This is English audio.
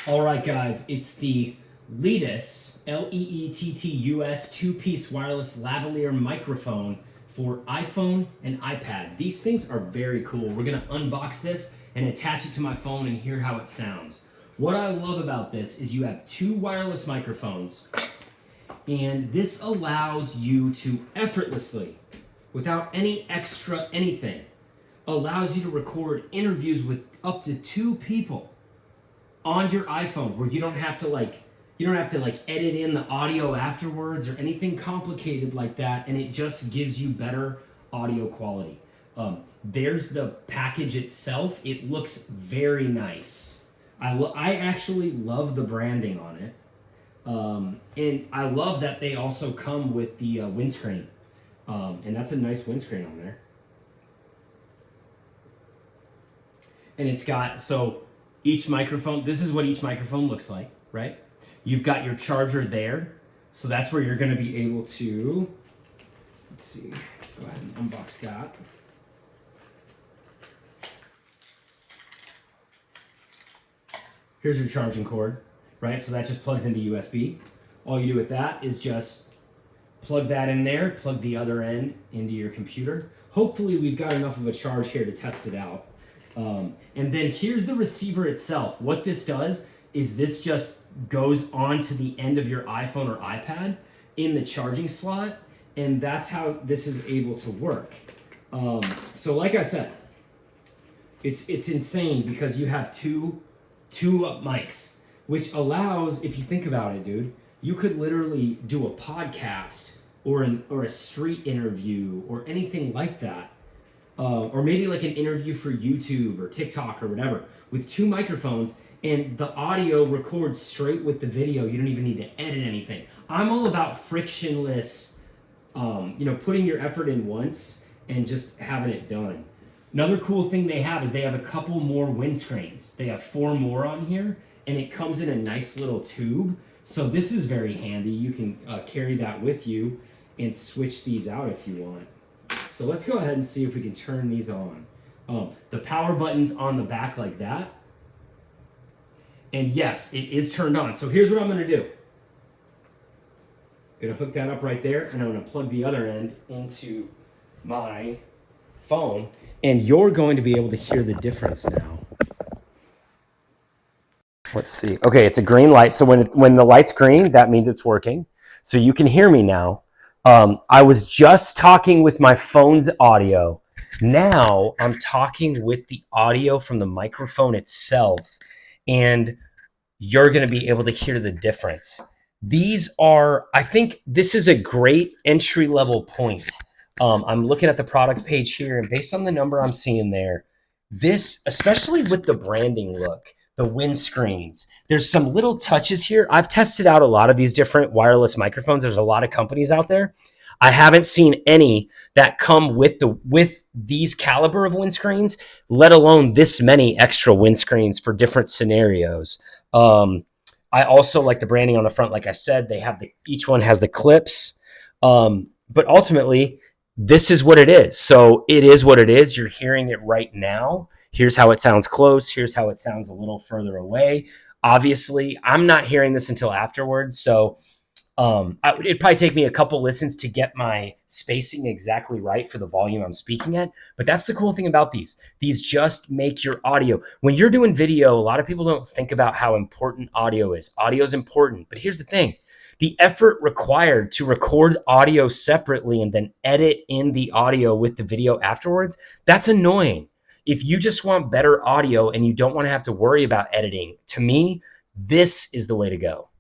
All right, guys, it's the Leettus, Leettus, two-piece wireless lavalier microphone for iPhone and iPad. These things are very cool. We're gonna unbox this and attach it to my phone and hear how it sounds. What I love about this is you have two wireless microphones, and this allows you to effortlessly, without any extra anything, allows you to record interviews with up to two people on your iPhone, where you don't have to edit in the audio afterwards or anything complicated like that, and it just gives you better audio quality. There's the package itself. It looks very nice. I actually love the branding on it, and I love that they also come with the windscreen, and that's a nice windscreen on there. And it's got, so each microphone, this is what each microphone looks like, right? You've got your charger there, so that's where you're going to be able to, let's see, let's go ahead and unbox that. Here's your charging cord, right? So that just plugs into USB. All you do with that is just plug that in there, plug the other end into your computer. Hopefully we've got enough of a charge here to test it out. And then here's the receiver itself. What this does is this just goes onto the end of your iPhone or iPad in the charging slot, and that's how this is able to work. So like I said, it's insane because you have two mics, which allows, if you think about it, dude, you could literally do a podcast or a street interview or anything like that. Or maybe like an interview for YouTube or TikTok or whatever, with two microphones, and the audio records straight with the video. You don't even need to edit anything. I'm all about frictionless, putting your effort in once and just having it done. Another cool thing they have is they have a couple more windscreens. They have 4 more on here, and it comes in a nice little tube. So this is very handy. You can carry that with you and switch these out if you want. So let's go ahead and see if we can turn these on. The power button's on the back like that. And yes, it is turned on. So here's what I'm gonna do. I'm gonna hook that up right there, and I'm gonna plug the other end into my phone, and you're going to be able to hear the difference now. Let's see. Okay, it's a green light. So when the light's green, that means it's working. So you can hear me now. I was just talking with my phone's audio. Now I'm talking with the audio from the microphone itself, and you're going to be able to hear the difference. I think this is a great entry level point. I'm looking at the product page here, and based on the number I'm seeing there, this, especially with the branding look, the windscreens, there's some little touches here. I've tested out a lot of these different wireless microphones. There's a lot of companies out there. I haven't seen any that come with these caliber of windscreens, let alone this many extra windscreens for different scenarios. I also like the branding on the front. Like I said, each one has the clips. But ultimately, this is what it is. So it is what it is. You're hearing it right now. Here's how it sounds close. Here's how it sounds a little further away. Obviously, I'm not hearing this until afterwards. So it'd probably take me a couple listens to get my spacing exactly right for the volume I'm speaking at. But that's the cool thing about these. These just make your audio. When you're doing video, a lot of people don't think about how important audio is. Audio is important. But here's the thing. The effort required to record audio separately and then edit in the audio with the video afterwards, that's annoying. If you just want better audio and you don't want to have to worry about editing, to me, this is the way to go.